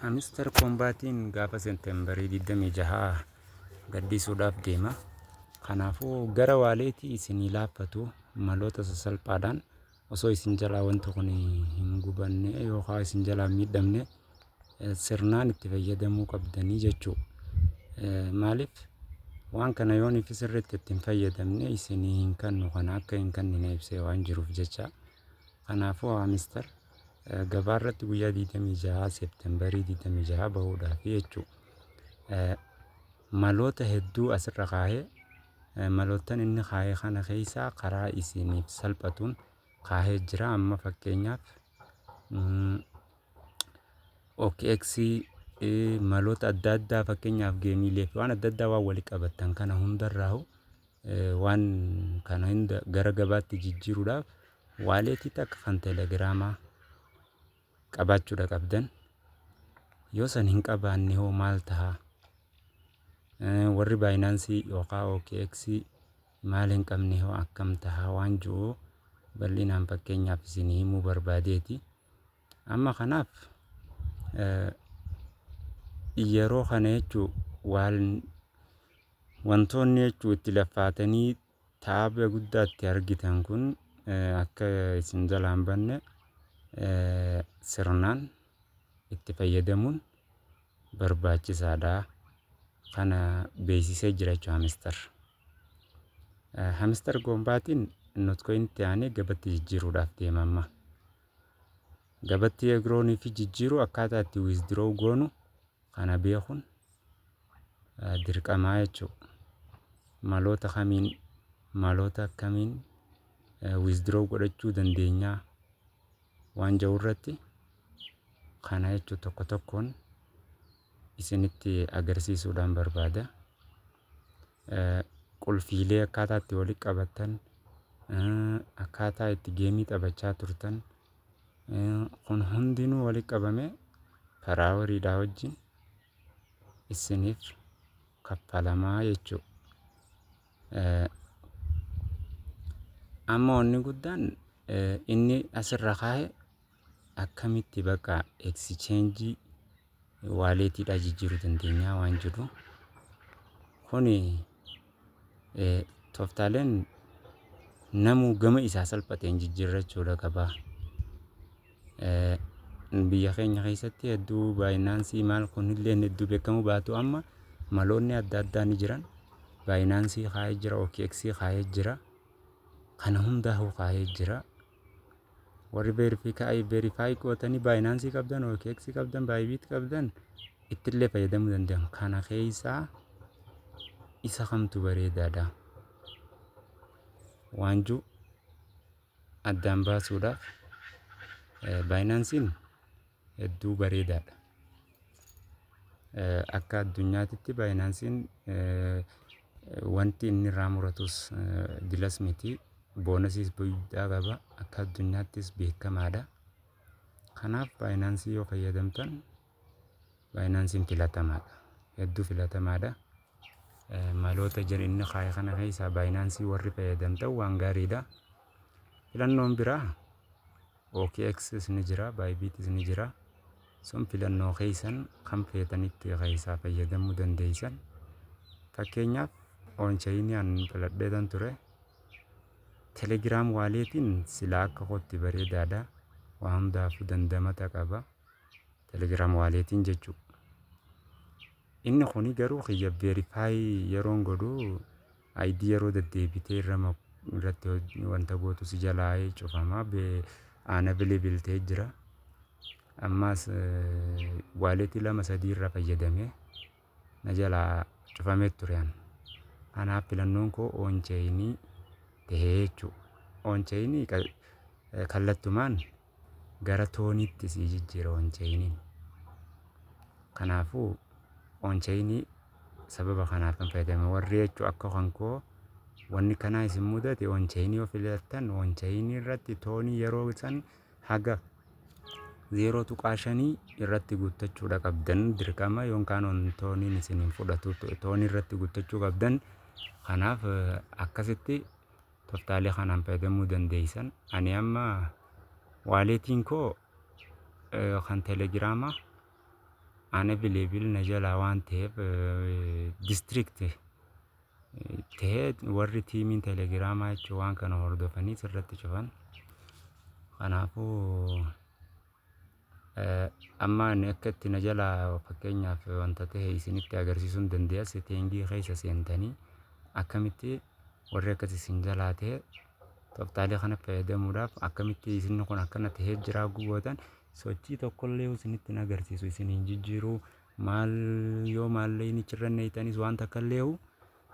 Hamster Kombaatiin gaafa Seepteembarii 26 gaddisuudhaaf deema. Kanaafuu gara waaleetii isinii laaffatu maloota sasalphaadhaan osoo isin jalaa wanti kun hin gubanne yookaan isin jalaa miidhamne sirnaan itti fayyadamuu qabdanii jechuudha. Maaliif waan kana yoon ifi sirriitti ittiin fayyadamne isinii hin kennu kana akka hin kennine ibsee waan jiruuf jecha. Kanaafuu Hamster gabaarratti guyyaa 26 Seepteembarii 26 bahuudhaaf jechuudha. Maloota hedduu asirra kaa'ee malootaan inni kaa'ee kana keessaa karaa isiniif salphatuun kaa'ee jira. Amma fakkeenyaaf OKX maloota adda addaa fakkeenyaaf geemiilee fi waan adda addaa waan walii qabatan kana hundarraa waan kana hunda gara gabaatti jijjiiruudhaaf waaleetii takka kan teelegiraamaa qabaachuudha qabdan. Yoo san hin qabaanne hoo maal ta'a? Warri baayinaansii yookaan OKX maal hin qabne hoo akkam ta'a waan jiru bal'inaan fakkeenyaaf isin himuu barbaadeeti. Amma kanaaf yeroo kana jechuun wantoonni jechuun itti laffaatanii taaba guddaatti argitan kun akka isin jalaan banne sirnaan itti fayyadamuun barbaachisaadha. Kana beeksisee jira jechuudha Hamster. Hamster Kombaatiin notkoinitti aanee gabatti jijjiiruudhaaf deema amma. Gabatti eegiroonii fi jijjiiruu akkaataa itti withdraw goonu kana beekuun dirqamaa jechuudha. Maloota kamiin maloota akkamiin withdraw godhachuu dandeenyaa waan jiru irratti kana jechuun tokko tokkoon isinitti agarsiisuudhaan barbaada. Qulfiilee akkaataa itti walitti qabatan akkaataa itti geemii taphachaa turtan kun hundinuu walitti qabame paraawariidhaa wajjin isiniif kaffalamaa jechuudha. Amma wanni guddaan inni asirra kaa'e akkamitti bakka exchange waaleetiidhaa jijjiiruu dandeenya waan jiru. Kuni tooftaaleen namuu gama isaa salphateen jijjiirrachuudha qaba. Biyya keenya keessatti hedduu baayinaansii maal kunillee hedduu beekamu baatu amma maloonni adda addaa ni jiran. Baayinaansii kaa'ee jira, OKX kaa'ee jira. Kana hundaa kaa'ee jira. Warri verify gootanii baayinaansii qabdan, OKX qabdan, Bybit qabdan ittillee fayyadamuu danda'an. Kana keessaa isa kamtu bareedaadha waan jiru addaan baasuudhaaf baayinaansiin hedduu bareedaadha. Akka addunyaatitti baayinaansiin wanti inni irraa muratus dilas miti. Boonasiis guddaa qaba. Akka addunyaattis beekamaadha. Kanaaf baayinaansii yoo fayyadamtan baayinaansiin filatamaadha. Hedduu filatamaadha. Maloota jiran inni kaa'e kana keessaa baayinaansii warri fayyadamtan waan gaariidha. Filannoon biraa OKX ni jira, Bybit ni jira. Sun filannoo keessan kan feetanitti keessaa fayyadamuu dandeessan. Fakkeenyaaf onchainiyaan filadheetan ture. Telegiraam waaleetiin silaa akka kootti bareedaadha. Waan hundaafuu dandamata qaba. Telegiraam waaleetiin jechuudha. Inni kuni garuu xiyya verify yeroon godhu ID yeroo deddeebitee irratti wanta gootu si jalaa cufamaa unavailable ta'ee jira. Ammas waaleetii 2-3 irra fayyadamee na jalaa cufamee ture. Kanaaf filannoon koo onchainii ta'ee jechuudha. Onchainii kallattumaan gara tooniitti si jijjiira onchainiin. Kanaafuu onchainii sababa kanaaf kan fayyadame warri jechuudha akka kankoo wanni kanaa isin mudate onchainii yoo filattan onchainii irratti toonii yeroo san haga 0.5 irratti guuttachuudha qabdan dirqama yookaan tooniin isin hin fudhatu toonii irratti guuttachuu qabdan. Kanaaf akkasitti tooftaalee kanaan fayyadamuu dandeessan. Ani amma waaleetiin koo kan teelegiraamaa ane bilebil na jala waan ta'eef district ta'ee warri tiimiin telegiraamaa jechuun waan kana hordofanii sirratti cufan. Kanaafuu amma inni akka itti na jala fakkeenyaaf wanta ta'e isinitti agarsiisuu hin dandeenya. Seetiingii keessa seentanii akkamitti warri akkasii isin jalaa ta'e tooftaalee kana fayyadamuudhaaf akkamitti isin kun akkana ta'ee jira guutan sochii tokkollee isinitti hin agarsiisu. Isin hin jijjiiruu maal yoo maallee inni cirra neeytanis wanta kallee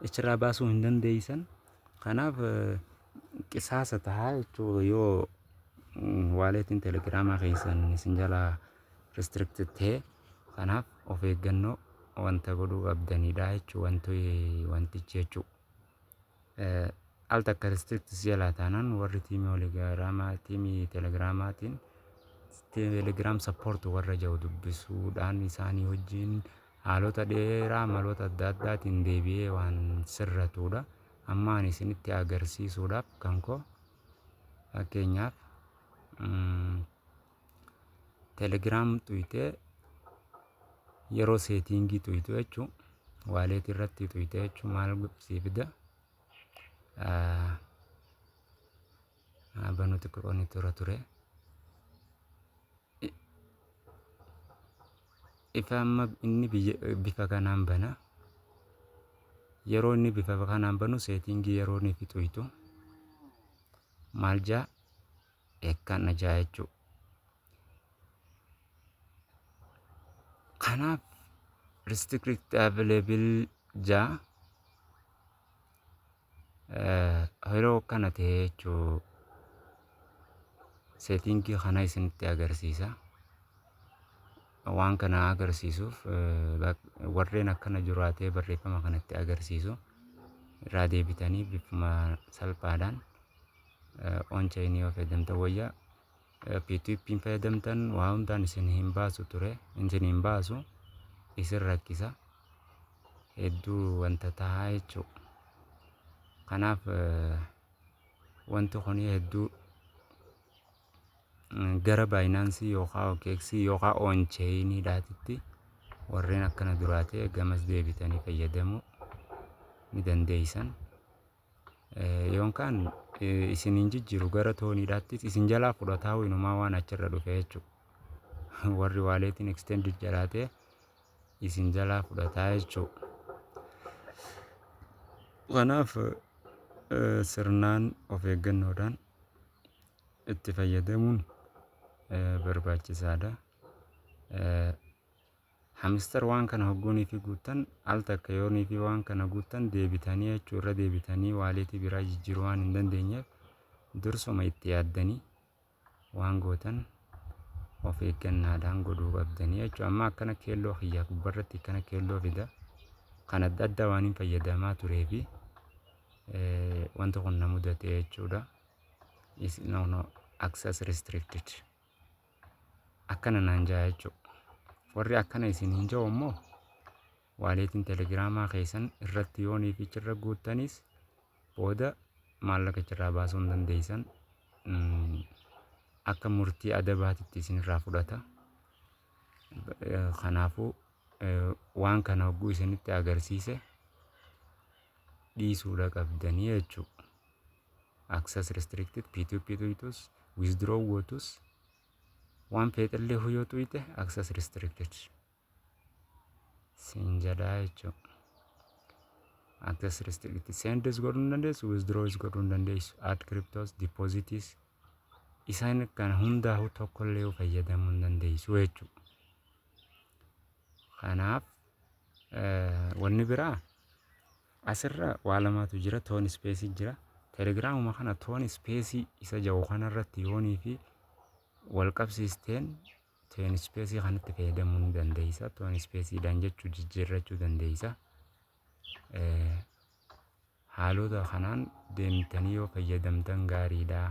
ichirraa baasuu hin dandeeysan. Kanaaf qisaasa tahaa jechuudha yoo waaleetiin telegiraamaa keessan isin jalaa restricted ta'e. Kanaaf of eeggannoo wanta godhuu qabdanidha jechuudha wantichi jechuudha. Al takka restricted jalaa taanaan warri tiimii telegiraamaatiin telegiraam support warra jiru dubbisuudhaan isaanii wajjin haalota dheeraa maloota adda addaatiin deebi'ee waan sirratudha. Amma ani isinitti agarsiisuudhaaf kan koo fakkeenyaaf telegiraam tuyitee yeroo seetiingii tuyitu jechuun waaleet irratti tuyitee jechuun maal siifida banuuti kuroonni ture ifa amma inni bifa kanaan bana yeroo inni bifa kanaan banu seetiingii yeroo inni fi tuyitu maal jaa eekkan ajaa jechuudha. Kanaaf restricted available jaa yeroo kana ta'e jechuudha. Seetiingii kana isinitti agarsiisa. Waan kana agarsiisuuf warreen akkana jiraatee barreeffama kanatti agarsiisu irraa deebitanii bifuma salphaadhaan on-chainii yoo fayyadamtan wayyaa P2P fayyadamtan waa hundaan isin hin baasu ture isin hin baasu isin rakkisa hedduu wanta tahaa jechuudha. Kanaaf wanti kun hedduu gara Binance yookaan OKX yookaan on-chainii dhaatitti warreen akkana duraatee gamas deebitanii fayyadamuu ni dandeeysan. Yookaan isin hin jijjiiru gara tooniidhaattis isin jalaa fudhataa inumaa waan achirra dhufe jechuudha. Warri waaleetiin extended jalaatee isin jalaa fudhataa jechuudha. Kanaaf sirnaan of eeggannoodhaan itti fayyadamuun barbaachisaadha. Hamster waan kana hogguunii fi guutan al takka yoonii fi waan kana guutan deebitanii jechuudha deebitanii waaleetii biraa jijjiiruu waan hin dandeenyeef dursuma itti yaaddanii waan gootan of eeggannaadhaan godhuu qabdanii jechuudha. Amma akkana keelloo xiyyaa gubbarratti akkana keelloo fida kan adda addaa waan hin fayyadamaa turee fi wanta kun na mudate jechuudha. Is no access restricted akkana naan jaa jechuudha. Warri akkana isin hin jiru immoo waaleetiin telegiraamaa keessan irratti yoonii fi cirra guuttanis booda maallaqa cirraa baasuu hin dandeeysan akka murtii adabaatitti isin irraa fudhata. Kanaafuu waan kana hogguu isinitti agarsiise dhiisuudha qabdanii jechuudha. Access restricted P2P tuyitus withdraw gootus waan feexillee huyoo tuyite access restricted siin jedhaa jechuudha. Access restricted sends godhuu hin dandeessu withdraws godhuu hin dandeessu add cryptos deposits isaan kana hundaa'u tokkollee fayyadamuu hin dandeessu jechuudha. Kanaaf wanni biraa asirra waa lamaatu jira toon space jira. Telegiraamuma kana toon space isa jiru kanarratti yoonii fi wal qabsiisteen toon space kanatti fayyadamuu ni dandeessa. Toon space dhaan jechuu jijjiirrachuu dandeessa. Haalota kanaan deemtanii yoo fayyadamtan gaariidha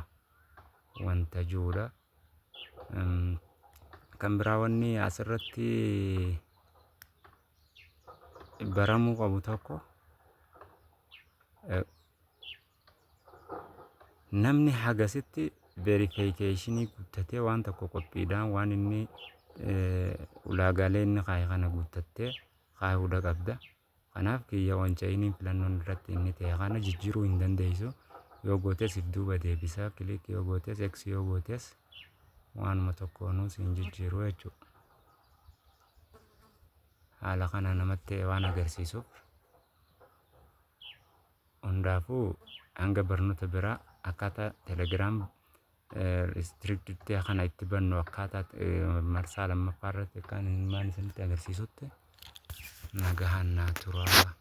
wanta jiruudha. Kan biraa wanni asirratti baramuu qabu tokko namni hagasitti verification guuttatee waan tokko qophiidhaan waan inni ulaagaalee inni kaa'e kana guuttattee kaa'uudha qabda. Kanaaf kiyya wancaa'iniin filannoon irratti inni ta'e kana jijjiiruu hin dandeessu. Yoo gootes if duuba deebisa. Kilik yoo gootes X yoo gootes waanuma tokkoonuu siin jijjiiruu jechuudha. Haala kana namatti waan agarsiisuuf hundaafuu hanga barnoota biraa akkaataa telegiraam restricted kana itti bannu akkaataa marsaa lammaffaa irratti kan maal isinitti agarsiisutti nagahan naa turaa.